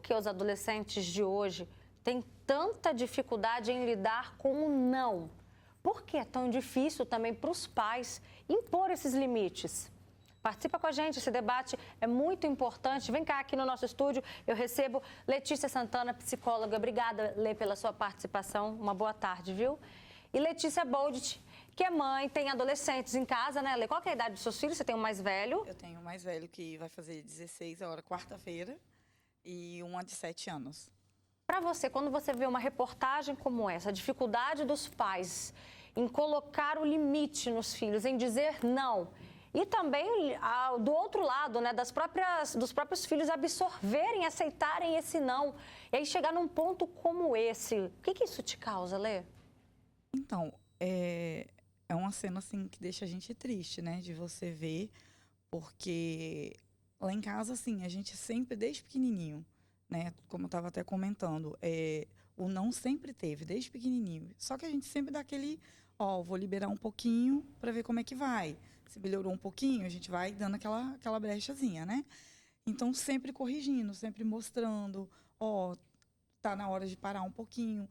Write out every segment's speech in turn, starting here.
que os adolescentes de hoje têm tanta dificuldade em lidar com o não? Por que é tão difícil também para os pais impor esses limites? Participa com a gente, esse debate é muito importante. Vem cá aqui no nosso estúdio, eu recebo Letícia Santana, psicóloga. Obrigada, Lê, pela sua participação. Uma boa tarde, viu? E Letícia Boldt, que é mãe, tem adolescentes em casa, né, Lê? Qual que é a idade dos seus filhos? Você tem um mais velho? Eu tenho um mais velho que vai fazer 16 agora, quarta-feira, e uma de 7 anos. Para você, quando você vê uma reportagem como essa, a dificuldade dos pais em colocar o limite nos filhos, em dizer não, e também do outro lado, né, dos próprios filhos absorverem, aceitarem esse não, e aí chegar num ponto como esse, o que isso te causa, Lê? Então, é uma cena assim que deixa a gente triste, né, de você ver, porque lá em casa, assim, a gente sempre, desde pequenininho, né, como eu estava até comentando, o não sempre teve, desde pequenininho. Só que a gente sempre dá aquele, vou liberar um pouquinho para ver como é que vai. Se melhorou um pouquinho, a gente vai dando aquela brechazinha, né? Então, sempre corrigindo, sempre mostrando, tá na hora de parar um pouquinho,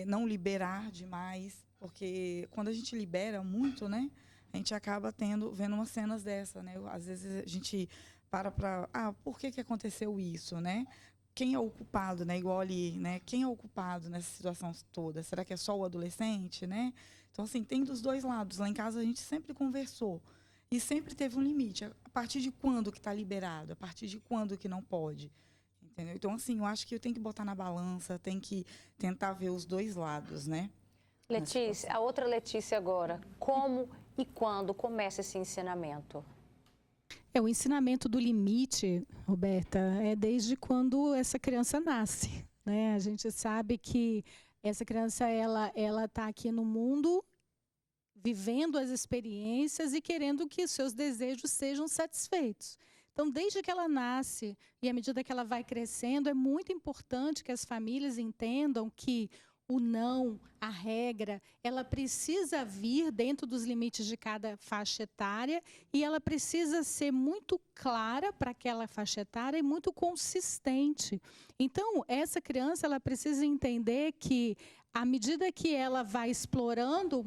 não liberar demais, porque quando a gente libera muito, né, a gente acaba vendo umas cenas dessa, né? Às vezes a gente por que aconteceu isso, né? Quem é o culpado, né? Igual ali, né? Quem é o culpado nessa situação toda? Será que é só o adolescente, né? Então, assim, tem dos dois lados. Lá em casa a gente sempre conversou e sempre teve um limite. A partir de quando que está liberado? A partir de quando que não pode? Entendeu? Então, assim, eu acho que eu tenho que botar na balança, tem que tentar ver os dois lados, né? Letícia, a outra Letícia agora. Como e quando começa esse ensinamento? O ensinamento do limite, Roberta, é desde quando essa criança nasce, né? A gente sabe que essa criança ela está aqui no mundo, vivendo as experiências e querendo que os seus desejos sejam satisfeitos. Então, desde que ela nasce e à medida que ela vai crescendo, é muito importante que as famílias entendam que o não, a regra, ela precisa vir dentro dos limites de cada faixa etária e ela precisa ser muito clara para aquela faixa etária e muito consistente. Então, essa criança ela precisa entender que, à medida que ela vai explorando o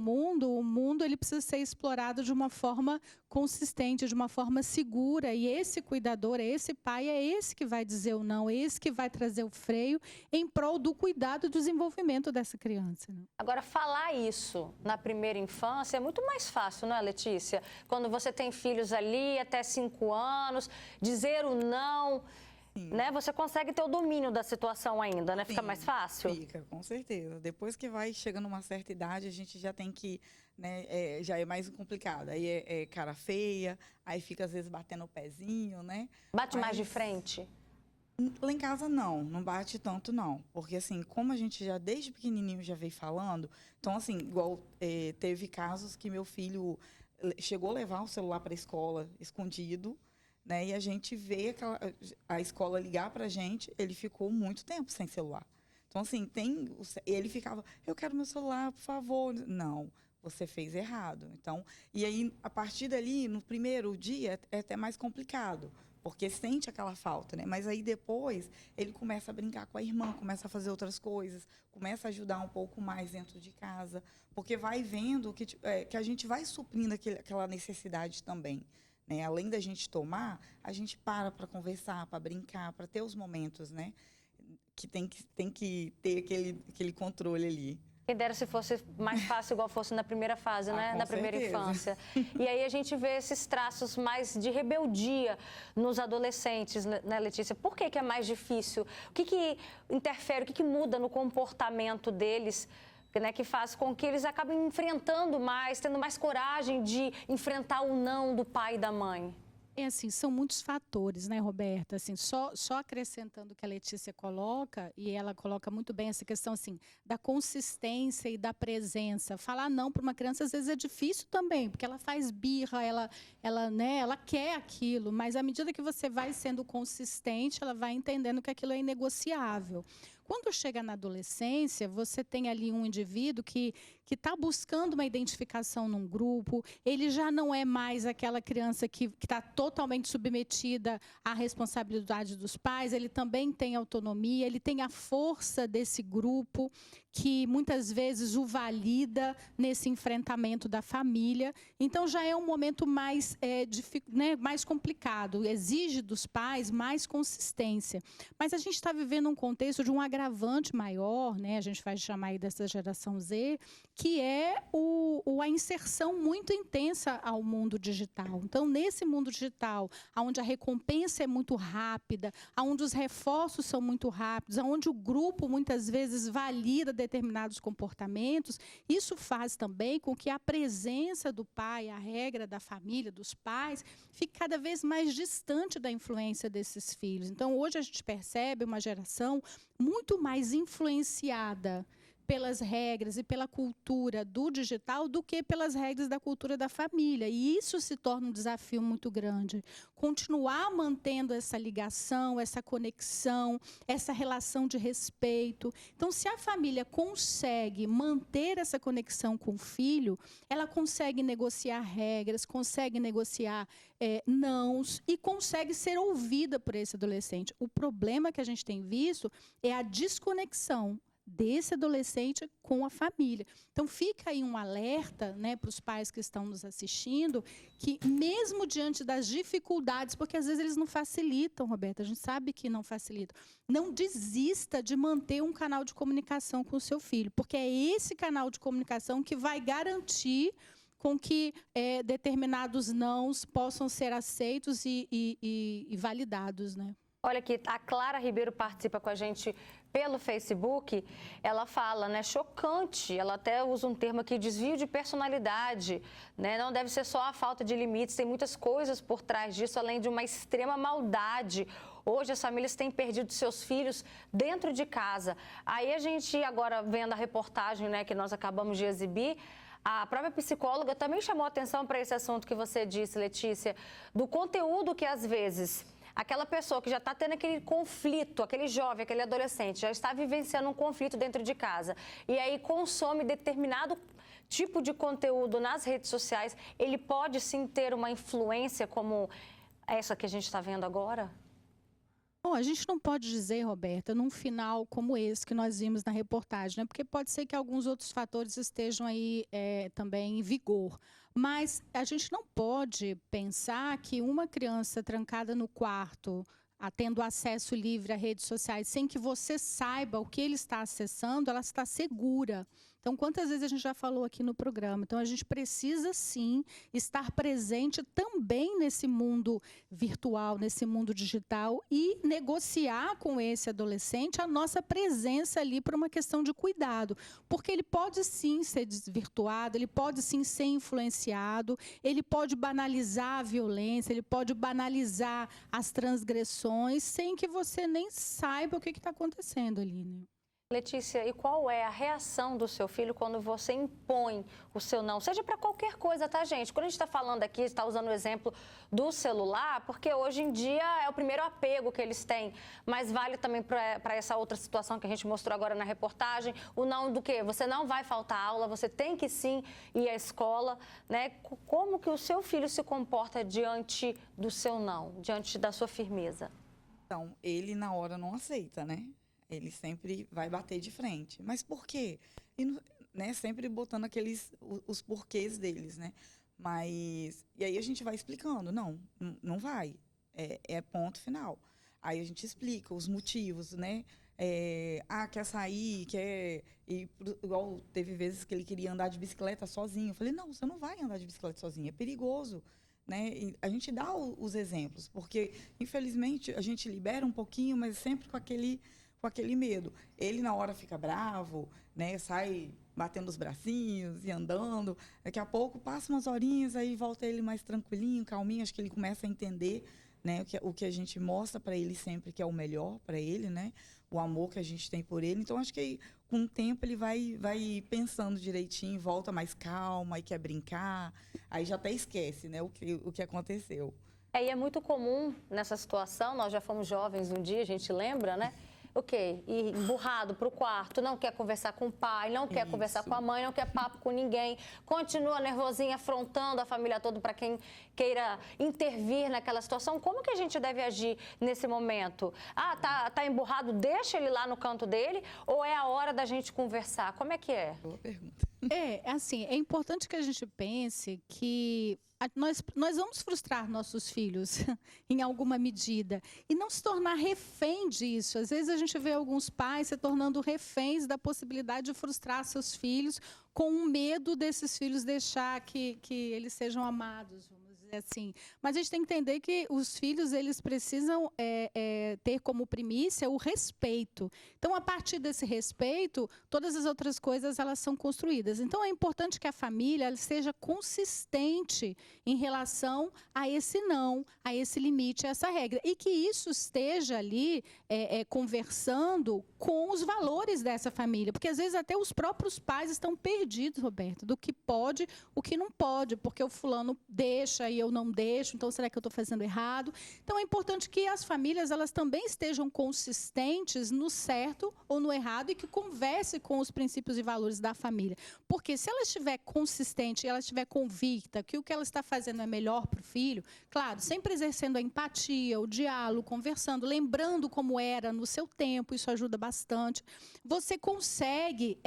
mundo ele precisa ser explorado de uma forma consistente, de uma forma segura. E esse cuidador, esse pai, é esse que vai dizer o não, é esse que vai trazer o freio em prol do cuidado e do desenvolvimento dessa criança. Né? Agora, falar isso na primeira infância é muito mais fácil, não é, Letícia? Quando você tem filhos ali até 5 anos, dizer o não... Né? Você consegue ter o domínio da situação ainda, né? Fica mais fácil? Fica, com certeza. Depois que vai chegando uma certa idade, a gente já tem que, né, já é mais complicado. Aí é cara feia, aí fica às vezes batendo o pezinho, né? Bate mais de frente? Lá em casa não bate tanto não. Porque assim, como a gente já desde pequenininho já veio falando, então assim, igual teve casos que meu filho chegou a levar o celular para a escola escondido, né? E a gente vê a escola ligar para a gente, ele ficou muito tempo sem celular. Então, assim, ele ficava, eu quero meu celular, por favor. Não, você fez errado. Então, e aí, a partir dali, no primeiro dia, é até mais complicado, porque sente aquela falta, né? Mas aí, depois, ele começa a brincar com a irmã, começa a fazer outras coisas, começa a ajudar um pouco mais dentro de casa, porque vai vendo que a gente vai suprindo aquela necessidade também. Né? Além da gente tomar, a gente para conversar, para brincar, para ter os momentos, né? Que tem que ter aquele controle ali. Quem dera se fosse mais fácil, igual fosse na primeira fase, né? Na primeira infância. E aí a gente vê esses traços mais de rebeldia nos adolescentes, né, Letícia? Por que é mais difícil? O que interfere, o que muda no comportamento deles, né, que faz com que eles acabem enfrentando mais, tendo mais coragem de enfrentar o não do pai e da mãe? Assim, são muitos fatores, né, Roberta? Assim, só acrescentando o que a Letícia coloca, e ela coloca muito bem essa questão assim, da consistência e da presença. Falar não para uma criança às vezes é difícil também, porque ela faz birra, ela quer aquilo, mas à medida que você vai sendo consistente, ela vai entendendo que aquilo é inegociável. Quando chega na adolescência, você tem ali um indivíduo que que está buscando uma identificação num grupo, ele já não é mais aquela criança que está totalmente submetida à responsabilidade dos pais, ele também tem autonomia, ele tem a força desse grupo que muitas vezes o valida nesse enfrentamento da família. Então, já é um momento mais, mais complicado, exige dos pais mais consistência. Mas a gente está vivendo um contexto de um agravante maior, né? A gente vai chamar aí dessa geração Z, que é a inserção muito intensa ao mundo digital. Então, nesse mundo digital, onde a recompensa é muito rápida, onde os reforços são muito rápidos, onde o grupo muitas vezes valida determinados comportamentos, isso faz também com que a presença do pai, a regra da família, dos pais, fique cada vez mais distante da influência desses filhos. Então, hoje a gente percebe uma geração muito mais influenciada pelas regras e pela cultura do digital do que pelas regras da cultura da família. E isso se torna um desafio muito grande. Continuar mantendo essa ligação, essa conexão, essa relação de respeito. Então, se a família consegue manter essa conexão com o filho, ela consegue negociar regras, consegue negociar nãos e consegue ser ouvida por esse adolescente. O problema que a gente tem visto é a desconexão desse adolescente com a família. Então, fica aí um alerta, né, para os pais que estão nos assistindo, que mesmo diante das dificuldades, porque às vezes eles não facilitam, Roberta, a gente sabe que não facilitam, não desista de manter um canal de comunicação com o seu filho, porque é esse canal de comunicação que vai garantir com que determinados nãos possam ser aceitos e validados, né? Olha aqui, a Clara Ribeiro participa com a gente pelo Facebook. Ela fala, né, chocante, ela até usa um termo aqui, desvio de personalidade, né? Não deve ser só a falta de limites, tem muitas coisas por trás disso, além de uma extrema maldade. Hoje as famílias têm perdido seus filhos dentro de casa. Aí a gente, agora vendo a reportagem, né, que nós acabamos de exibir, a própria psicóloga também chamou atenção para esse assunto que você disse, Letícia, do conteúdo que às vezes aquela pessoa que já está tendo aquele conflito, aquele jovem, aquele adolescente, já está vivenciando um conflito dentro de casa e aí consome determinado tipo de conteúdo nas redes sociais, ele pode sim ter uma influência como essa que a gente está vendo agora? Bom, a gente não pode dizer, Roberta, num final como esse que nós vimos na reportagem, né? Porque pode ser que alguns outros fatores estejam aí também em vigor. Mas a gente não pode pensar que uma criança trancada no quarto, tendo acesso livre a redes sociais, sem que você saiba o que ele está acessando, ela está segura. Então, quantas vezes a gente já falou aqui no programa? Então, a gente precisa, sim, estar presente também nesse mundo virtual, nesse mundo digital e negociar com esse adolescente a nossa presença ali por uma questão de cuidado. Porque ele pode, sim, ser desvirtuado, ele pode, sim, ser influenciado, ele pode banalizar a violência, ele pode banalizar as transgressões sem que você nem saiba o que está acontecendo ali, né? Letícia, e qual é a reação do seu filho quando você impõe o seu não? Seja para qualquer coisa, tá, gente? Quando a gente está falando aqui, está usando o exemplo do celular, porque hoje em dia é o primeiro apego que eles têm, mas vale também para essa outra situação que a gente mostrou agora na reportagem, o não do quê? Você não vai faltar aula, você tem que sim ir à escola, né? Como que o seu filho se comporta diante do seu não, diante da sua firmeza? Então, ele na hora não aceita, né? Ele sempre vai bater de frente. Mas por quê? E, né, sempre botando os porquês deles, né? E aí a gente vai explicando. Não vai. É ponto final. Aí a gente explica os motivos, né? Quer sair, quer ir... Igual teve vezes que ele queria andar de bicicleta sozinho. Eu falei, não, você não vai andar de bicicleta sozinho, é perigoso. Né? E a gente dá os exemplos, porque, infelizmente, a gente libera um pouquinho, mas sempre com aquele medo. Ele, na hora, fica bravo, né? Sai batendo os bracinhos e andando. Daqui a pouco, passa umas horinhas, aí volta ele mais tranquilinho, calminho. Acho que ele começa a entender, né? O que a gente mostra para ele sempre que é o melhor para ele, né? O amor que a gente tem por ele. Então, acho que com o tempo ele vai pensando direitinho, volta mais calma, aí quer brincar. Aí já até esquece, né? O que aconteceu. E é muito comum nessa situação, nós já fomos jovens um dia, a gente lembra, né? ok, e emburrado para o quarto, não quer conversar com o pai, não quer conversar com a mãe, não quer papo com ninguém, continua nervosinha, afrontando a família toda para quem queira intervir naquela situação. Como que a gente deve agir nesse momento? Tá emburrado, deixa ele lá no canto dele, ou é a hora da gente conversar? Como é que é? Boa pergunta. Assim, é importante que a gente pense que nós vamos frustrar nossos filhos em alguma medida e não se tornar refém disso. Às vezes a gente vê alguns pais se tornando reféns da possibilidade de frustrar seus filhos com o medo desses filhos deixar que eles sejam amados, vamos dizer assim. Mas a gente tem que entender que os filhos, eles precisam ter como primícia o respeito. Então, a partir desse respeito, todas as outras coisas, elas são construídas. Então, é importante que a família ela seja consistente em relação a esse não, a esse limite, a essa regra. E que isso esteja ali conversando com os valores dessa família. Porque, às vezes, até os próprios pais estão perdidos, Roberto, do que pode, o que não pode, porque o fulano deixa e eu não deixo, então será que eu estou fazendo errado? Então, é importante que as famílias elas também estejam consistentes no certo ou no errado e que converse com os princípios e valores da família. Porque se ela estiver consistente, ela estiver convicta que o que ela está fazendo é melhor para o filho, claro, sempre exercendo a empatia, o diálogo, conversando, lembrando como era no seu tempo, isso ajuda bastante. Você consegue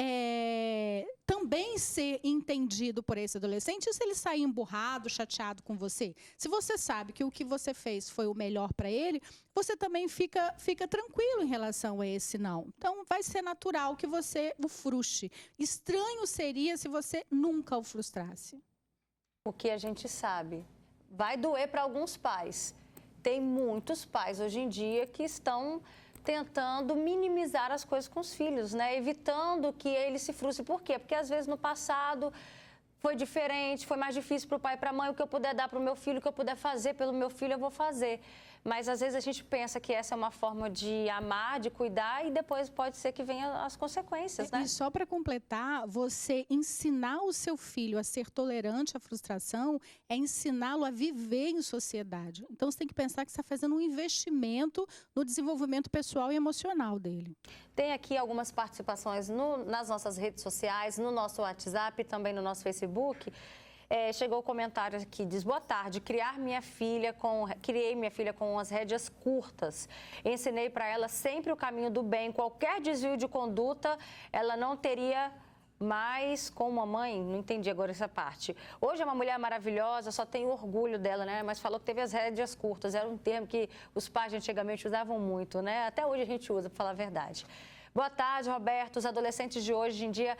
também ser entendido por esse adolescente e se ele sair emburrado, chateado com você. Se você sabe que o que você fez foi o melhor para ele, você também fica tranquilo em relação a esse não. Então, vai ser natural que você o frustre. Estranho seria se você nunca o frustrasse. O que a gente sabe vai doer para alguns pais. Tem muitos pais hoje em dia que estão tentando minimizar as coisas com os filhos, né? Evitando que ele se frustre. Por quê? Porque às vezes no passado foi diferente, foi mais difícil para o pai e para a mãe. O que eu puder dar para o meu filho, o que eu puder fazer pelo meu filho, eu vou fazer. Mas às vezes a gente pensa que essa é uma forma de amar, de cuidar e depois pode ser que venham as consequências, né? E só para completar, você ensinar o seu filho a ser tolerante à frustração é ensiná-lo a viver em sociedade. Então você tem que pensar que você está fazendo um investimento no desenvolvimento pessoal e emocional dele. Tem aqui algumas participações nas nossas redes sociais, no nosso WhatsApp e também no nosso Facebook. Chegou o comentário aqui, diz: boa tarde, criei minha filha com as rédeas curtas. Ensinei para ela sempre o caminho do bem, qualquer desvio de conduta, ela não teria mais como a mãe, não entendi agora essa parte. Hoje é uma mulher maravilhosa, só tenho orgulho dela, né? Mas falou que teve as rédeas curtas, era um termo que os pais antigamente usavam muito, né? Até hoje a gente usa, para falar a verdade. Boa tarde, Roberto. Os adolescentes de hoje em dia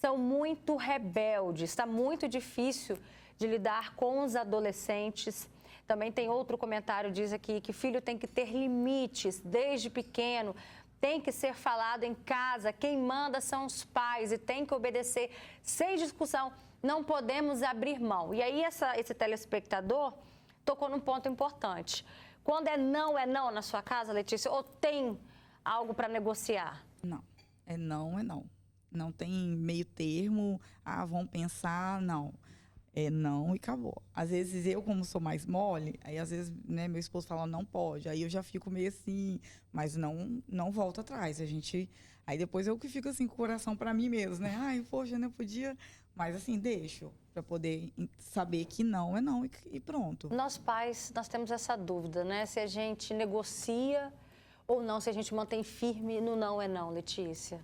são muito rebeldes, está muito difícil de lidar com os adolescentes. Também tem outro comentário, diz aqui que filho tem que ter limites desde pequeno, tem que ser falado em casa, quem manda são os pais e tem que obedecer sem discussão, não podemos abrir mão. E aí esse telespectador tocou num ponto importante. Quando é não na sua casa, Letícia, ou tem algo para negociar? Não, é não. Não tem meio termo, vamos pensar, não. É não e acabou. Às vezes eu, como sou mais mole, aí às vezes, né, meu esposo fala, não pode. Aí eu já fico meio assim, mas não volto atrás. Aí depois eu que fico assim com o coração para mim mesmo, né? Ai, poxa, não podia. Mas assim, deixo para poder saber que não é não e pronto. Nós pais, nós temos essa dúvida, né? Se a gente negocia ou não, se a gente mantém firme no não é não, Letícia.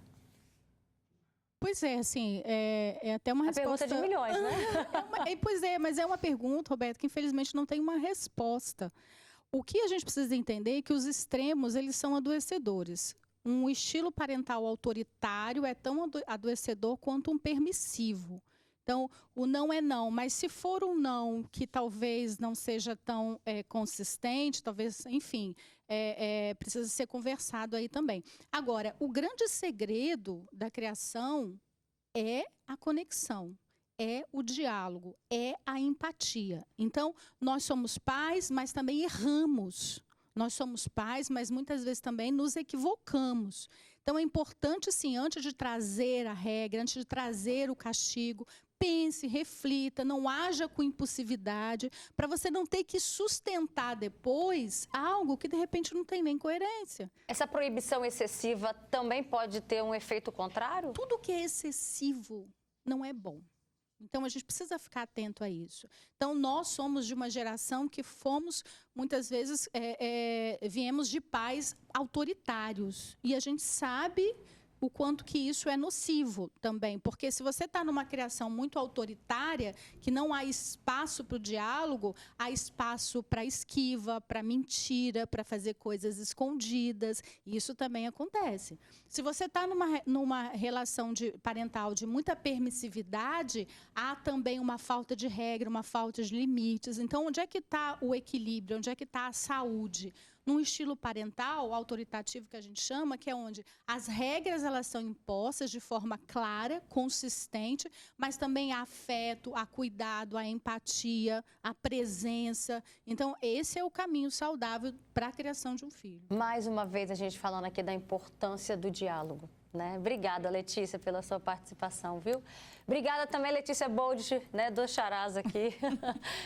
Pois é, assim, é até uma resposta... pergunta de milhões, né? Pois é, mas é uma pergunta, Roberto, que infelizmente não tem uma resposta. O que a gente precisa entender é que os extremos, eles são adoecedores. Um estilo parental autoritário é tão adoecedor quanto um permissivo. Então, o não é não, mas se for um não que talvez não seja tão consistente, talvez, enfim, precisa ser conversado aí também. Agora, o grande segredo da criação é a conexão, é o diálogo, é a empatia. Então, nós somos pais, mas também erramos. Nós somos pais, mas muitas vezes também nos equivocamos. Então, é importante, sim, antes de trazer a regra, antes de trazer o castigo, pense, reflita, não haja com impulsividade, para você não ter que sustentar depois algo que de repente não tem nem coerência. Essa proibição excessiva também pode ter um efeito contrário? Tudo que é excessivo não é bom. Então, a gente precisa ficar atento a isso. Então, nós somos de uma geração que fomos, muitas vezes, viemos de pais autoritários. E a gente sabe o quanto que isso é nocivo também. Porque se você está numa criação muito autoritária, que não há espaço para o diálogo, há espaço para esquiva, para mentira, para fazer coisas escondidas. E isso também acontece. Se você está numa relação parental de muita permissividade, há também uma falta de regra, uma falta de limites. Então, onde é que está o equilíbrio? Onde é que está a saúde? Num estilo parental, autoritativo que a gente chama, que é onde as regras elas são impostas de forma clara, consistente, mas também há afeto, há cuidado, há empatia, há presença. Então, esse é o caminho saudável para a criação de um filho. Mais uma vez, a gente falando aqui da importância do diálogo, né? Obrigada, Letícia, pela sua participação, viu? Obrigada também, Letícia Bold, né, do Charás aqui.